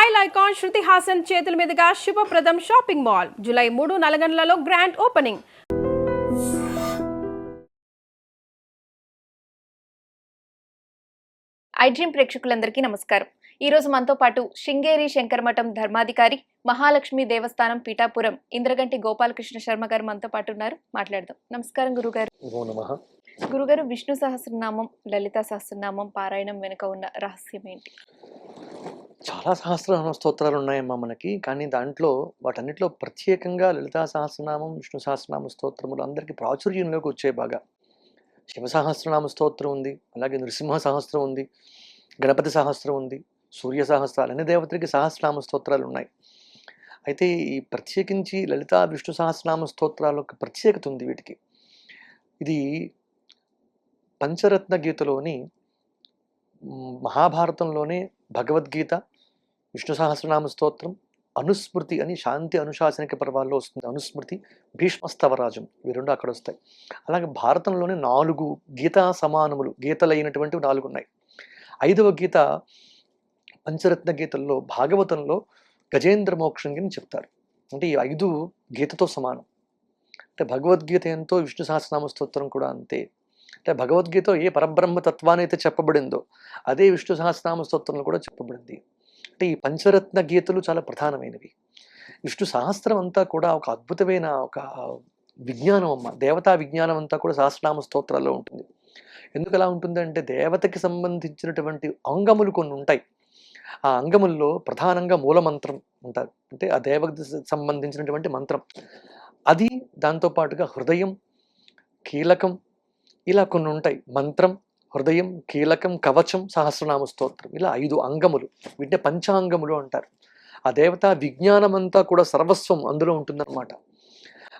Style icon Shruti Haasan చేతుల మీదుగా Shubhapradam shopping mall July 3 నల్గొండలలో గ్రాండ్ ఓపెనింగ్. ఐడ్రీమ్ ప్రేక్షకులందరికీ నమస్కారం. ఈ రోజు మనతో పాటు శృంగేరి శంకరమఠం ధర్మాధికారి, మహాలక్ష్మి దేవస్థానం పీఠాపురం ఇంద్రగంటి గోపాలకృష్ణ శర్మ గారు మనతో పాటు ఉన్నారు. మాట్లాడదాం. నమస్కారం గురుగారు. గురుగారు, విష్ణు సహస్రనామం, లలితా సహస్రనామం పారాయణం వెనుక ఉన్న రహస్యం ఏంటి? చాలా సహస్రనామ స్తోత్రాలు ఉన్నాయమ్మా మనకి. కానీ దాంట్లో వాటన్నిటిలో ప్రత్యేకంగా లలితా సహస్రనామం, విష్ణు సహస్రనామ స్తోత్రములు అందరికీ ప్రాచుర్యంలోకి వచ్చాయి బాగా. శివ సహస్రనామ స్తోత్రం ఉంది, అలాగే నృసింహ సహస్రం ఉంది, గణపతి సహస్రం ఉంది, సూర్య సహస్రాలు, అన్ని దేవతలకి సహస్రనామ స్తోత్రాలు ఉన్నాయి. అయితే ఈ ప్రత్యేకించి లలితా విష్ణు సహస్రనామ స్తోత్రాల యొక్క ప్రత్యేకత ఉంది వీటికి. ఇది పంచరత్న గీతలోని మహాభారతంలోనే భగవద్గీత, విష్ణు సహస్రనామ స్తోత్రం, అనుస్మృతి అని శాంతి అనుశాసనిక పర్వాల్లో వస్తుంది. అనుస్మృతి, భీష్మస్తవరాజం, ఇవి రెండు అక్కడ వస్తాయి. అలాగే భారతంలోనే 4 గీతా సమానములు, గీతలైనటువంటివి 4 ఉన్నాయి. 5వ గీత పంచరత్న గీతల్లో భాగవతంలో గజేంద్ర మోక్షం అని చెప్తారు. అంటే ఈ 5 గీతతో సమానం. అంటే భగవద్గీత ఎంతో విష్ణు సహస్రనామ స్తోత్రం కూడా అంతే. అంటే భగవద్గీత ఏ పరబ్రహ్మ తత్వాన్ని అయితే చెప్పబడిందో అదే విష్ణు సహస్రనామ స్తోత్రంలో కూడా చెప్పబడింది. అంటే ఈ పంచరత్న గీతలు చాలా ప్రధానమైనవి. విష్ణు సహస్రం అంతా కూడా ఒక అద్భుతమైన ఒక విజ్ఞానం అమ్మ. దేవతా విజ్ఞానం అంతా కూడా సహస్రనామ స్తోత్రాల్లో ఉంటుంది. ఎందుకు అలా ఉంటుందంటే దేవతకి సంబంధించినటువంటి అంగములు కొన్ని ఉంటాయి. ఆ అంగముల్లో ప్రధానంగా మూలమంత్రం ఉంటారు. అంటే ఆ దేవతకి సంబంధించినటువంటి మంత్రం అది, దాంతోపాటుగా హృదయం, కీలకం, ఇలా కొన్ని ఉంటాయి. మంత్రం, హృదయం, కీలకం, కవచం, సహస్రనామ స్తోత్రం, ఇలా 5 అంగములు. వీటిని పంచాంగములు అంటారు. ఆ దేవతా విజ్ఞానం అంతా కూడా సర్వస్వం అందులో ఉంటుందన్నమాట.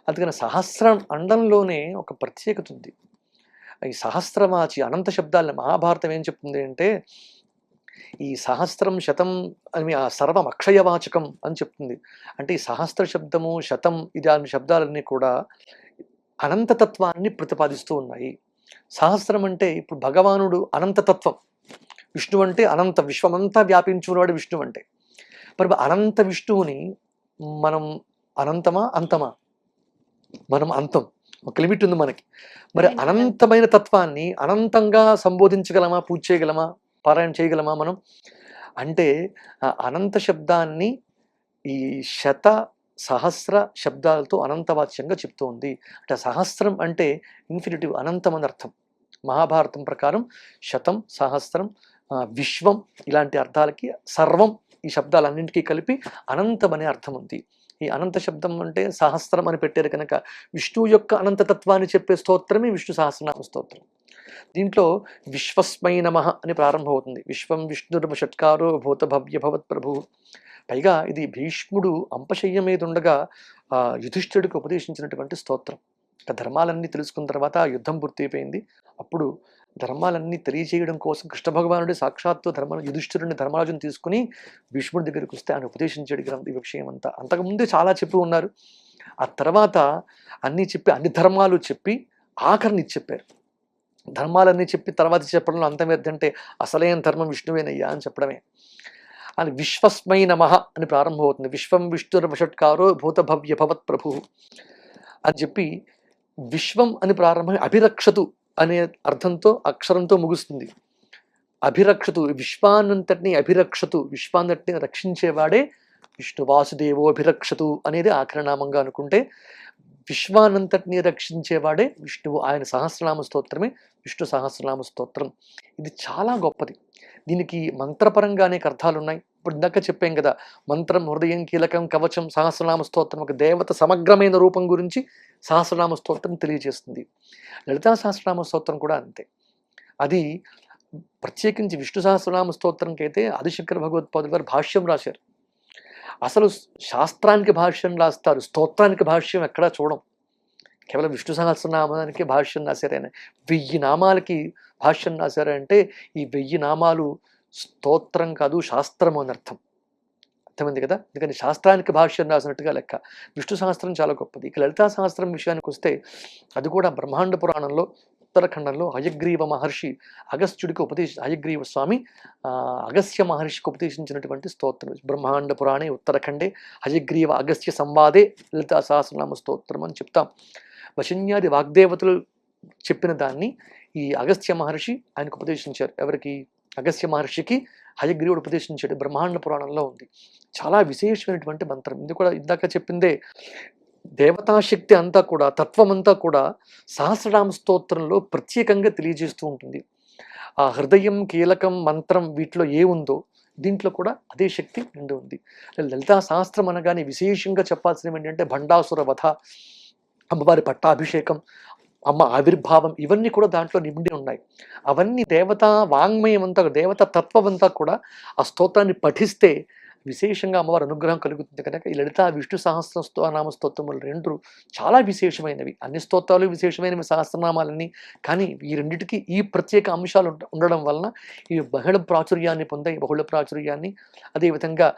అందుకని సహస్రం అండంలోనే ఒక ప్రత్యేకత ఉంది. ఈ సహస్రమాచి అనంత శబ్దాలని మహాభారతం ఏం చెప్తుంది అంటే ఈ సహస్రం శతం అని, ఆ సర్వం అక్షయవాచకం అని చెప్తుంది. అంటే ఈ సహస్ర శబ్దము, శతం, ఇది అన్ని శబ్దాలన్నీ కూడా అనంతతత్వాన్ని ప్రతిపాదిస్తూ ఉన్నాయి. సహస్రం అంటే ఇప్పుడు భగవానుడు అనంతతత్వం, విష్ణు అంటే అనంత, విశ్వమంతా వ్యాపించుకున్నాడు విష్ణు అంటే. మరి అనంత విష్ణువుని మనం అనంతమా అంతమా? మనం అంతం, ఒక లిమిట్ ఉంది మనకి. మరి అనంతమైన తత్వాన్ని అనంతంగా సంబోధించగలమా, పూజ చేయగలమా, పారాయణ చేయగలమా మనం? అంటే అనంత శబ్దాన్ని ఈ శత సహస్ర శబ్దాలతో అనంతవాచ్యంగా చెప్తూ ఉంది. అంటే సహస్రం అంటే ఇన్ఫినిటివ్, అనంతం అని అర్థం. మహాభారతం ప్రకారం శతం, సహస్రం, విశ్వం ఇలాంటి అర్థాలకి సర్వం, ఈ శబ్దాలన్నింటికీ కలిపి అనంతం అనే అర్థం ఉంది. ఈ అనంత శబ్దం అంటే సహస్రం అని పెట్టారు కనుక విష్ణువు యొక్క అనంతతత్వాన్ని చెప్పే స్తోత్రమే విష్ణు సహస్రనామ స్తోత్రం. దీంట్లో విశ్వస్మై నమః అని ప్రారంభమవుతుంది. విశ్వం విష్ణుర్మ షట్కారో భూత భవ్య భవత్ ప్రభు. పైగా ఇది భీష్ముడు అంపశయ్య మీద ఉండగా యుధిష్ఠిరుడికి ఉపదేశించినటువంటి స్తోత్రం. ధర్మాలన్నీ తెలుసుకున్న తర్వాత యుద్ధం పూర్తయిపోయింది. అప్పుడు ధర్మాలన్నీ తెలియజేయడం కోసం కృష్ణ భగవానుడి సాక్షాత్తు యుధిష్ఠిరుడిని ధర్మరాజుని తీసుకుని భీష్ముడి దగ్గరికి వస్తే ఆయన ఉపదేశించాడు ఈ విషయం అంతా. అంతకుముందే చాలా చెప్పి ఉన్నారు. ఆ తర్వాత అన్నీ చెప్పి, అన్ని ధర్మాలు చెప్పి ఆఖరిని చెప్పారు. ధర్మాలన్నీ చెప్పి తర్వాత చెప్పడంలో అంతమేంటంటే అసలైన ధర్మం విష్ణువేనయ్యా అని చెప్పడమే. అని విశ్వస్మై నమః అని ప్రారంభమవుతుంది. విశ్వం విష్ణుర్వషట్కారో భూత భవ్య భవత్ ప్రభు అని చెప్పి విశ్వం అని ప్రారంభం, అభిరక్షతు అనే అర్థంతో అక్షరంతో ముగుస్తుంది. అభిరక్షతు, విశ్వానంతటిని అభిరక్షతు, విశ్వానంతటిని రక్షించేవాడే విష్ణు. వాసుదేవో అభిరక్షతు అనేది ఆఖరనామంగా అనుకుంటే విశ్వానంతటిని రక్షించేవాడే విష్ణువు. ఆయన సహస్రనామ స్తోత్రమే విష్ణు సహస్రనామ స్తోత్రం. ఇది చాలా గొప్పది. దీనికి మంత్రపరంగా అనేక అర్థాలు ఉన్నాయి. ఇప్పుడు ఇందాక చెప్పాం కదా, మంత్రం, హృదయం, కీలకం, కవచం, సహస్రనామ స్తోత్రం ఒక దేవత సమగ్రమైన రూపం గురించి సహస్రనామ స్తోత్రం తెలియజేస్తుంది. లలితా సహస్రనామ స్తోత్రం కూడా అంతే. అది ప్రత్యేకించి విష్ణు సహస్రనామ స్తోత్రంకి అయితే ఆదిశంకర భగవత్పాదులు గారు భాష్యం రాశారు. అసలు శాస్త్రానికి భాష్యం రాస్తారు, స్తోత్రానికి భాష్యం ఎక్కడా చూడం. కేవలం విష్ణు సహస్రనామానికి భాష్యం రాశారు ఆయన. 1000 నామాలకి భాష్యం రాశారంటే ఈ 1000 నామాలు స్తోత్రం కాదు, శాస్త్రం అని అర్థం. అర్థమైంది కదా. ఎందుకంటే శాస్త్రానికి భాష్యం రాసినట్టుగా లెక్క. విష్ణు సహస్రం చాలా గొప్పది. ఇక లలితా సహస్రం విషయానికి వస్తే అది కూడా బ్రహ్మాండ పురాణంలో ఉత్తరాఖండంలో హయగ్రీవ మహర్షి అగస్త్యుడికి హయగ్రీవ స్వామి అగస్త్య మహర్షికి ఉపదేశించినటువంటి స్తోత్రం. బ్రహ్మాండ పురాణే ఉత్తరాఖండే హయగ్రీవ అగస్త్య సంవాదే లలితా సహస్రనామ స్తోత్రం అని చెప్తాం. వశిన్యాది వాగ్దేవతలు చెప్పిన దాన్ని ఈ అగస్త్య మహర్షి ఆయనకు ఉపదేశించారు. ఎవరికి? అగస్త్య మహర్షికి హయగ్రీవుడు ఉపదేశించాడు. బ్రహ్మాండ పురాణంలో ఉంది. చాలా విశేషమైనటువంటి మంత్రం. ఇది కూడా ఇందాక చెప్పిందే దేవతాశక్తి అంతా కూడా, తత్వం అంతా కూడా సహస్రనామ స్తోత్రంలో ప్రత్యేకంగా తెలియజేస్తూ ఉంటుంది. ఆ హృదయం, కీలకం, మంత్రం వీటిలో ఏ ఉందో దీంట్లో కూడా అదే శక్తి నిండి ఉంది. లలితా సహస్రం అనగానే విశేషంగా చెప్పాల్సినవి ఏంటంటే భండాసుర వధ, అమ్మవారి పట్టాభిషేకం, అమ్మ ఆవిర్భావం, ఇవన్నీ కూడా దాంట్లో నిండి ఉన్నాయి. అవన్నీ దేవతా వాంగ్మయం అంతా, దేవతా తత్వం అంతా కూడా ఆ స్తోత్రాన్ని పఠిస్తే విశేషంగా అమ్మవారి అనుగ్రహం కలుగుతుంది. కనుక ఈ లలితా విష్ణు సహస్రనామ స్తోత్రములు రెండు చాలా విశేషమైనవి. అన్ని స్తోత్రాలు విశేషమైనవి, సహస్రనామాలన్నీ. కానీ ఈ రెండింటికి ఈ ప్రత్యేక అంశాలు ఉండడం వలన ఈ బహుళ ప్రాచుర్యాన్ని పొందాయి. బహుళ ప్రాచుర్యాన్ని అదేవిధంగా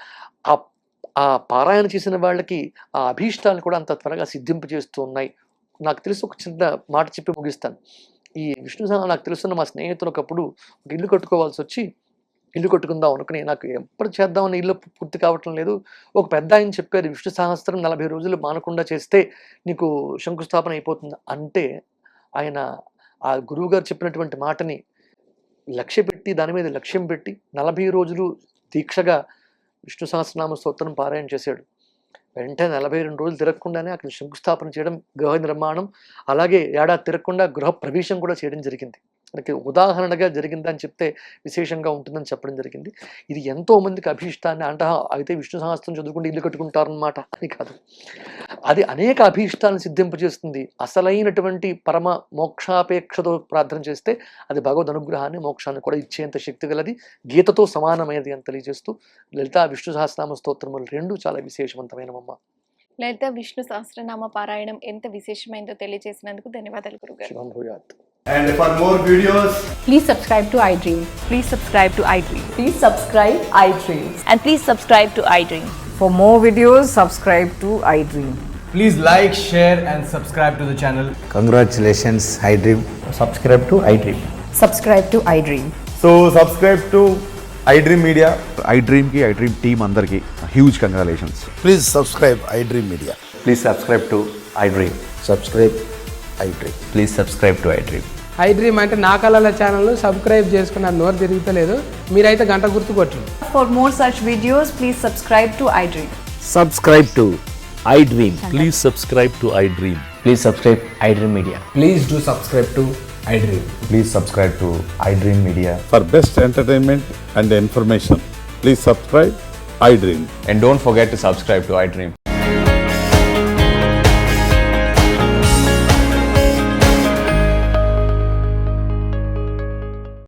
ఆ పారాయణ చేసిన వాళ్ళకి ఆ అభీష్టాలను కూడా అంత త్వరగా సిద్ధింపజేస్తూ ఉన్నాయి. నాకు తెలిసి ఒక చిన్న మాట చెప్పి ముగిస్తాను. ఈ విష్ణు సహస్రనామం నాకు తెలుసున్న మా స్నేహితులు ఒకప్పుడు ఒక ఇల్లు కట్టుకోవాల్సి వచ్చి, ఇల్లు కట్టుకుందాం అనుకుని నాకు ఎప్పుడు చేద్దామని ఇల్లు పూర్తి కావటం లేదు. ఒక పెద్ద ఆయన చెప్పారు, విష్ణు సహస్రం 40 రోజులు మానకుండా చేస్తే నీకు శంకుస్థాపన అయిపోతుంది అంటే, ఆయన ఆ గురువు గారు చెప్పినటువంటి మాటని లక్ష్య పెట్టి, దాని మీద లక్ష్యం పెట్టి 40 రోజులు దీక్షగా విష్ణు సహస్రనామ స్తోత్రం పారాయణ చేశాడు. వెంటనే 42 రోజులు తిరగకుండానే అక్కడ శంకుస్థాపన చేయడం, గృహ నిర్మాణం, అలాగే ఏడాది తిరగకుండా గృహ ప్రవేశం కూడా చేయడం జరిగింది. మనకి ఉదాహరణగా జరిగిందని చెప్తే విశేషంగా ఉంటుందని చెప్పడం జరిగింది. ఇది ఎంతో మందికి అభీష్టాన్ని అయితే విష్ణు సహస్రం చదువుకుంటే ఇల్లు కట్టుకుంటారనమాట అని కాదు, అది అనేక అభీష్టాలను సిద్ధింపజేస్తుంది. అసలైనటువంటి పరమ మోక్షాపేక్షతో ప్రార్థన చేస్తే అది భగవద్ అనుగ్రహాన్ని, మోక్షాన్ని కూడా ఇచ్చేంత శక్తి గలది, గీతతో సమానమైనది అని తెలియజేస్తూ లలితా విష్ణు సహస్రనామ స్తోత్రములు రెండు చాలా విశేషవంతమైనవమ్మ. లలిత విష్ణు సహస్రనామ పారాయణం ఎంత విశేషమైందో తెలియజేసినందుకు ధన్యవాదాలు గురుగారు. శుభం భూయాత్. And for more videos, Please subscribe to iDream. Please subscribe to iDream. Please subscribe iDream. And please subscribe to iDream. For more videos, subscribe to iDream. please like, share and subscribe to the channel. Congratulations, iDream. subscribe to iDream. Subscribe to iDream. So subscribe to iDream Media. iDream ki iDream team andarki huge congratulations. Please subscribe iDream Media. Please subscribe to iDream. Subscribe iDream. Please subscribe to iDream. iDream అంటే నా కళల ఛానల్ను subscribe చేసుకున్న నోరు తిరుగుతలేదు, మీరైతే గంట గుర్తు కొట్టండి. For more such videos, please subscribe to iDream. Subscribe to iDream. Please subscribe to iDream. Please subscribe iDream Media. Please do subscribe to iDream. Please subscribe to iDream Media. For best entertainment and information, please subscribe iDream. And don't forget to subscribe to iDream.